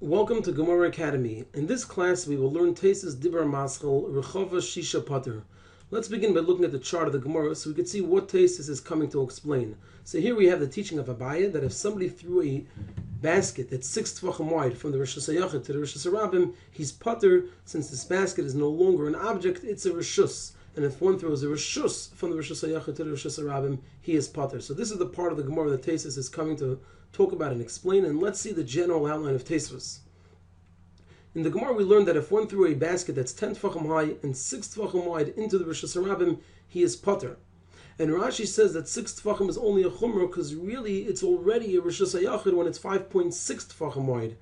Welcome to Gemara Academy. In this class, we will learn Tesis Dibur Maschel Rechova Shisha Pater. Let's begin by looking at the chart of the Gemara so we can see what Tesis is coming to explain. So here we have the teaching of Abaye that if somebody threw a basket that's 6 tvachim wide from the Rosh Hashanah to the Rosh Hashanah, he's Pater. Since this basket is no longer an object, it's a Rishus. And if one throws a Rishus from the Rosh Hashanah to the Rosh Hashanah, he is Pater. So this is the part of the Gemara that Tesis is coming to talk about and explain, and let's see the general outline of Tosfos. In the Gemara we learned that if one threw a basket that's 10 tefachim high and 6 tefachim wide into the Rosh Hashanah, he is Pater. And Rashi says that 6 tefachim is only a chumrah because really it's already a Rosh Hashanah when it's 5.6 tefachim wide.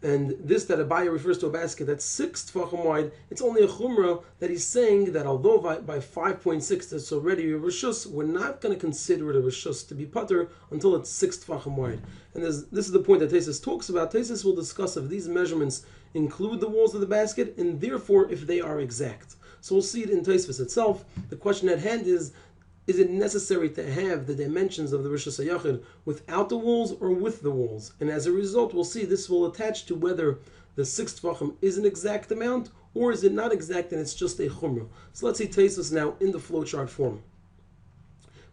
And this that Abaye refers to a basket that's 6 tefachim wide, it's only a chumrah that he's saying that although by 5.6 it's already a rishus, we're not going to consider it a rishus to be pater until it's 6 tefachim wide. And this is the point that Tosfos talks about. Tosfos will discuss if these measurements include the walls of the basket, and therefore if they are exact. So we'll see it in Tosfos itself. The question at hand is it necessary to have the dimensions of the Rosh Hashanah without the walls or with the walls? And as a result, we'll see this will attach to whether the 6 tvachim is an exact amount or is it not exact and it's just a chumrah. So let's see Tosfos now in the flowchart form.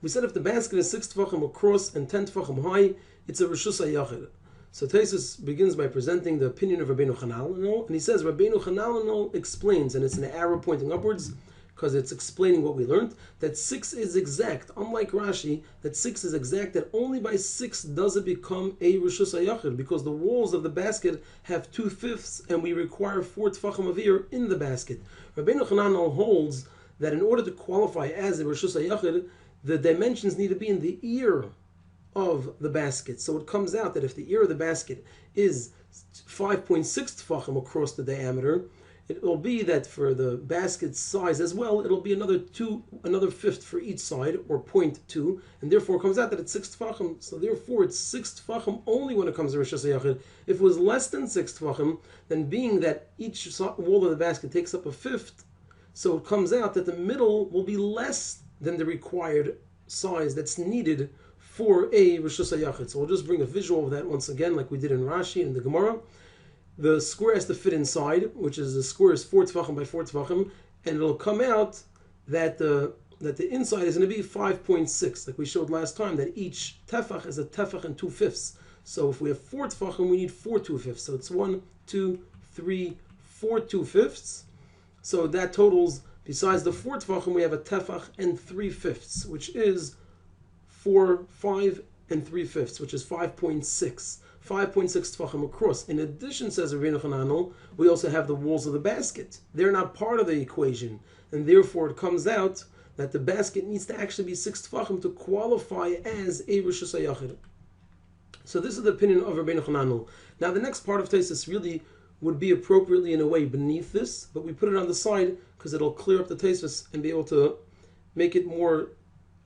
We said if the basket is 6 tvachim across and 10 tvachim high, it's a Rosh Hashanah. So Tosfos begins by presenting the opinion of Rabbeinu Chananel, and he says Rabbeinu Chananel explains, and it's an arrow pointing upwards, because it's explaining what we learned, that 6 is exact, unlike Rashi, that 6 is exact, that only by 6 does it become a Rosh Hashanah, because the walls of the basket have 2/5, and we require 4 tefachim of ear in the basket. Rabbeinu Chananel holds that in order to qualify as a Rosh Hashanah, the dimensions need to be in the ear of the basket. So it comes out that if the ear of the basket is 5.6 tefachim across the diameter, it will be that for the basket's size as well, it'll be another fifth for each side, or 0.2, and therefore it comes out that it's 6 tefachim. So therefore it's 6 tefachim only when it comes to Rosh Hashanah. If it was less than 6 tefachim, then being that each wall of the basket takes up a fifth, so it comes out that the middle will be less than the required size that's needed for a Rosh Hashanah. So we'll just bring a visual of that once again, like we did in Rashi and the Gemara. The square has to fit inside, which is the square is 4 tefachim by 4 tefachim, and it'll come out that the inside is going to be 5.6, like we showed last time, that each tefach is a tefach and 2/5. So if we have 4 tefachim, we need 4 2/5. So it's 1, 2, 3, 4 2/5. So that totals, besides the 4 tefachim, we have a tefach and 3/5, which is 4, 5, and 3/5, which is 5.6. 5.6 tefachim across. In addition, says Rabbeinu Chananel, we also have the walls of the basket. They're not part of the equation, and therefore it comes out that the basket needs to actually be 6 tefachim to qualify as a Rosh Hashanah. So this is the opinion of Rabbeinu Chananel. Now the next part of Tosfos really would be appropriately in a way beneath this, but we put it on the side because it'll clear up the Tosfos and be able to make it more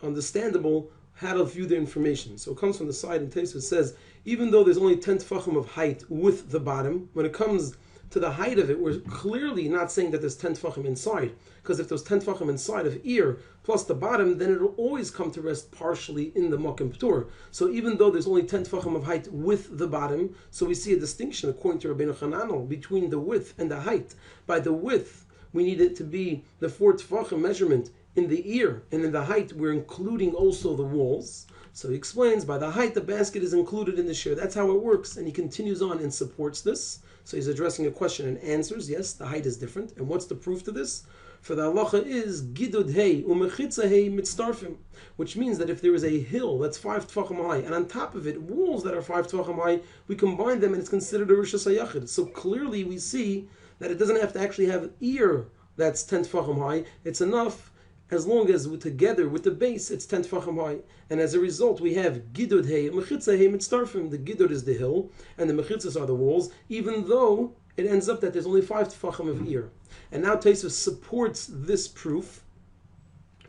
understandable how to view the information. So it comes from the side, and Tosfos says, even though there's only 10 tefachim of height with the bottom, when it comes to the height of it, we're clearly not saying that there's 10 tefachim inside, because if there's 10 tefachim inside of ear plus the bottom, then it'll always come to rest partially in the Makom P'tur. So even though there's only 10 tefachim of height with the bottom, so we see a distinction according to Rabbeinu Chananel between the width and the height. By the width, we need it to be the 4 tefachim measurement in the ear, and in the height we're including also the walls. So he explains, by the height the basket is included in the shear. That's how it works, and he continues on and supports this. So he's addressing a question and answers. Yes, the height is different, and what's the proof to this? For the halacha is gidud hey umechitza hey mitztarfim, which means that if there is a hill that's 5 tefachim high, and on top of it walls that are 5 tefachim high, we combine them and it's considered a Rosh Hashanah. So clearly we see that it doesn't have to actually have ear that's 10 tefachim high. It's enough as long as together with the base it's 10 tefachim high, and as a result we have gidud hey mechitza hey mitztarfim. The gidud is the hill and the mechitzas are the walls, even though it ends up that there's only 5 tefachim of ear. And now Tosfos supports this proof,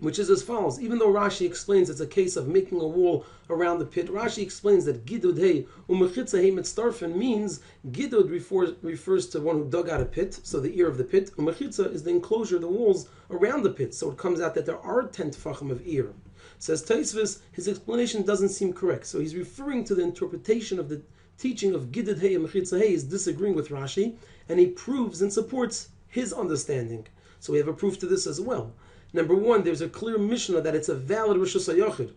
which is as follows. Even though Rashi explains it's a case of making a wall around the pit, Rashi explains that gidud hey umechitza hey mitztarfim means gidud refers to one who dug out a pit, so the ear of the pit. Umechitza is the enclosure, the walls around the pit. So it comes out that there are 10 tefachim of ear. Says Tosfos, his explanation doesn't seem correct. So he's referring to the interpretation of the teaching of Gidud Hey and Mechitza Hey is disagreeing with Rashi, and he proves and supports his understanding. So we have a proof to this as well. Number one, there's a clear Mishnah that it's a valid Rosh Hashanah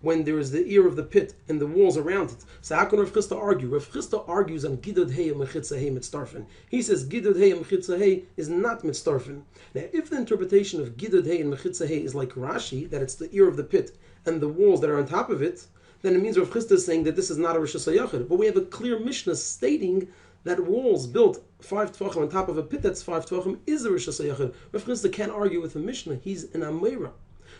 when there is the ear of the pit and the walls around it. So how can Rav Chisda argue? Rav Chisda argues on Gidud Hey and Mechitza Hey mitzdarfen. He says Gidud Hey and Mechitza Hey is not mitzdarfen. Now, if the interpretation of Gidud Hey and Mechitza Hey is like Rashi, that it's the ear of the pit and the walls that are on top of it, then it means Rav Chisda is saying that this is not a Rosh Hashanah. But we have a clear Mishnah stating that walls built 5 tvachim on top of a pit that's 5 tvachim is a Rosh Hashanah. Rav Chisda can't argue with the Mishnah. He's an Ameira.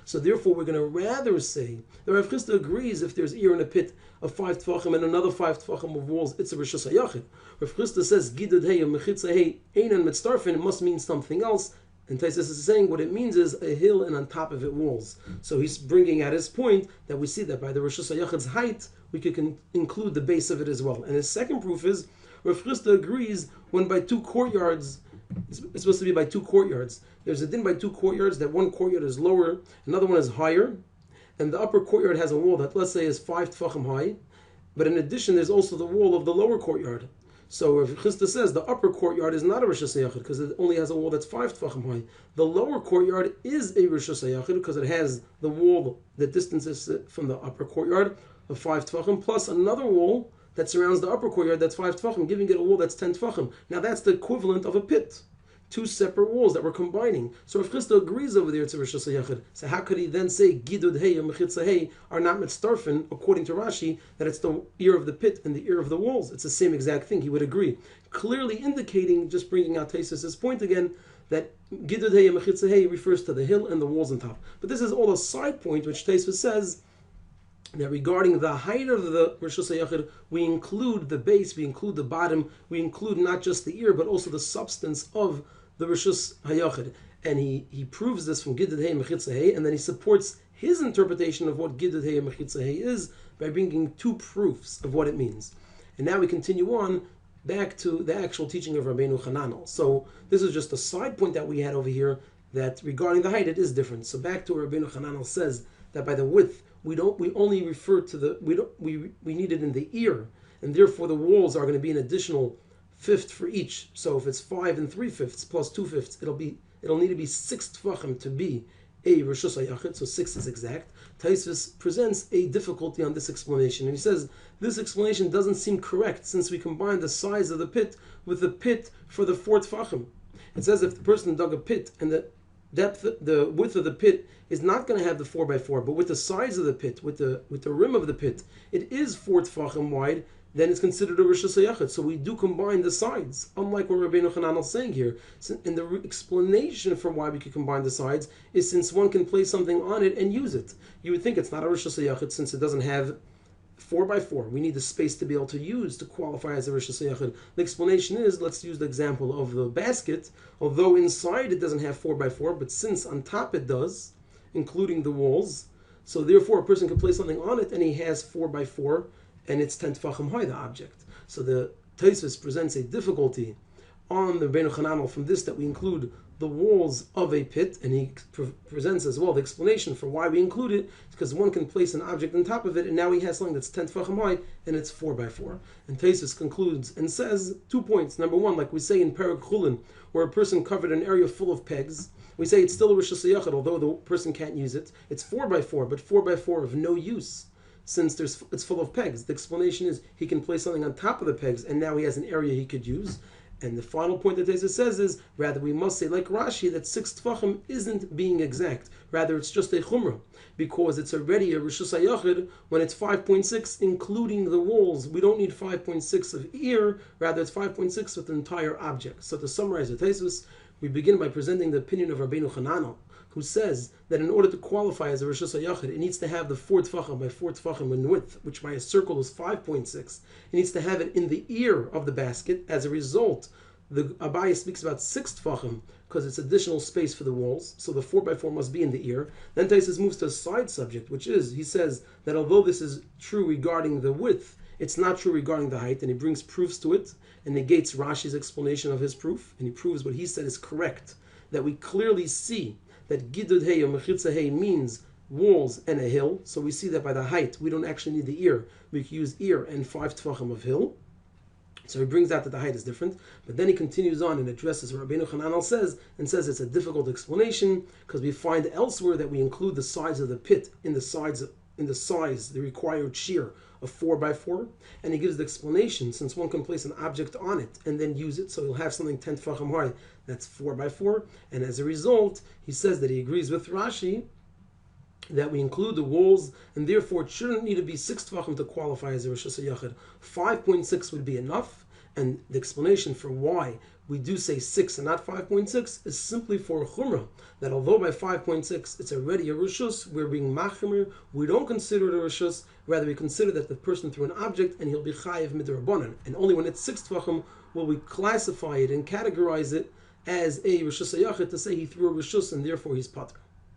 So therefore, we're going to rather say that Rav Chisda agrees if there's ear in a pit of 5 tvachim and another 5 tvachim of walls, it's a Rosh Hashanah. Rav Chisda says Gidud Hey and Mechitza Hey Einan Mitzdarfen, it must mean something else. And Tosfos is saying what it means is a hill and on top of it walls. So he's bringing out his point that we see that by the Rosh Hashanah's height, we could include the base of it as well. And his second proof is Rav Chisda agrees when by 2 courtyards, it's supposed to be by 2 courtyards. There's a din by 2 courtyards that one courtyard is lower, another one is higher, and the upper courtyard has a wall that, let's say, is 5 tefachim high, but in addition, there's also the wall of the lower courtyard. So Rav Chisda says the upper courtyard is not a Rosh Hashanah because it only has a wall that's 5 tefachim high. The lower courtyard is a Rosh Hashanah because it has the wall that distances it from the upper courtyard of 5 tefachim plus another wall that surrounds the upper courtyard that's 5 tefachim, giving it a wall that's 10 tefachim. Now that's the equivalent of a pit. 2 separate walls that we're combining. So Rav Chisda agrees over there it's a Rosh Hashanah. So how could he then say Gidud Hey and Mechitza Hey are not mitzdarfen according to Rashi that it's the ear of the pit and the ear of the walls? It's the same exact thing. He would agree, clearly indicating, just bringing out Tosfos' point again, that Gidud Hey and Mechitza Hey refers to the hill and the walls on top. But this is all a side point which Tosfos says that regarding the height of the Rosh Hashanah, we include the base, we include the bottom, we include not just the ear but also the substance of the Rosh Hashanah. And he proves this from Gidud Hey and Mechitza Hey, and then he supports his interpretation of what Gidud Hey and Mechitza Hey is by bringing 2 proofs of what it means. And now we continue on back to the actual teaching of Rabbeinu Hananel. So this is just a side point that we had over here, that regarding the height it is different. So back to where Rabbeinu Hananel says that by the width we only refer to the we need it in the ear, and therefore the walls are going to be an additional 1/5 for each. So if it's 5 3/5 plus 2/5, it'll need to be 6 tefachim to be a Rosh Hashanah. So 6 is exact. Tosfos presents a difficulty on this explanation, and he says this explanation doesn't seem correct since we combine the size of the pit with the pit for the 4 tefachim. It says if the person dug a pit and the width of the pit is not going to have the 4x4, but with the size of the pit, with the rim of the pit, it is 4 tefachim wide, then it's considered a Rosh Hashanah. So we do combine the sides, unlike what Rabbeinu Hananel is saying here. And the explanation for why we could combine the sides is since one can place something on it and use it. You would think it's not a Rosh Hashanah since it doesn't have 4x4. We need the space to be able to use to qualify as a Rosh Hashanah. The explanation is, let's use the example of the basket. Although inside it doesn't have 4x4, but since on top it does, including the walls, so therefore a person can place something on it and he has 4x4 and it's 10 tefachim high, the object. So the Tosfos presents a difficulty on the Rabbeinu Hananel from this, that we include the walls of a pit, and he presents as well the explanation for why we include it, because one can place an object on top of it, and now he has something that's 10 tefachim high, and it's 4x4. And Tosfos concludes and says 2 points. Number one, like we say in Perek Chulin, where a person covered an area full of pegs, we say it's still a Rosh Hashanah, although the person can't use it. It's 4x4, but 4x4 of no use, since it's full of pegs. The explanation is he can place something on top of the pegs, and now he has an area he could use. And the final point that Tosfos says is, rather we must say, like Rashi, that 6 tefachim isn't being exact. Rather, it's just a chumrah, because it's already a Rosh Hashanah when it's 5.6, including the walls. We don't need 5.6 of ear, rather it's 5.6 with the entire object. So to summarize the Tosfos, we begin by presenting the opinion of Rabbeinu Hananel, who says that in order to qualify as a Rosh Hashanah, it needs to have the 4 tefachim by 4 tefachim in width, which by a circle is 5.6. It needs to have it in the ear of the basket. As a result, the Abaye speaks about 6 tefachim because it's additional space for the walls. So the 4x4 must be in the ear. Then Tosfos moves to a side subject, which is, he says that although this is true regarding the width, it's not true regarding the height, and he brings proofs to it and negates Rashi's explanation of his proof, and he proves what he said is correct, that we clearly see that Gidud Hey or Mechitza Hey means walls and a hill. So we see that by the height, we don't actually need the ear. We can use ear and 5 tvachim of hill. So he brings out that the height is different, but then he continues on and addresses what Rabbeinu Hananel says, and says it's a difficult explanation because we find elsewhere that we include the sides of the pit in the size, the required shear of 4x4, and he gives the explanation since one can place an object on it and then use it, so he'll have something 10 tefachim high that's 4x4, and as a result, he says that he agrees with Rashi that we include the walls, and therefore it shouldn't need to be 6 tvachim to qualify as a Rosh Hashanah. 5.6 would be enough, and the explanation for why we do say 6 and not 5.6 is simply for Chumrah, that although by 5.6 it's already a Rishus, we're being Machimer, we don't consider it a Rishus, rather we consider that the person threw an object and he'll be Chayiv Midrabanan, and only when it's 6 tvachim will we classify it and categorize it as a Rosh Hashanah to say he threw a Rishus and therefore he's Pater.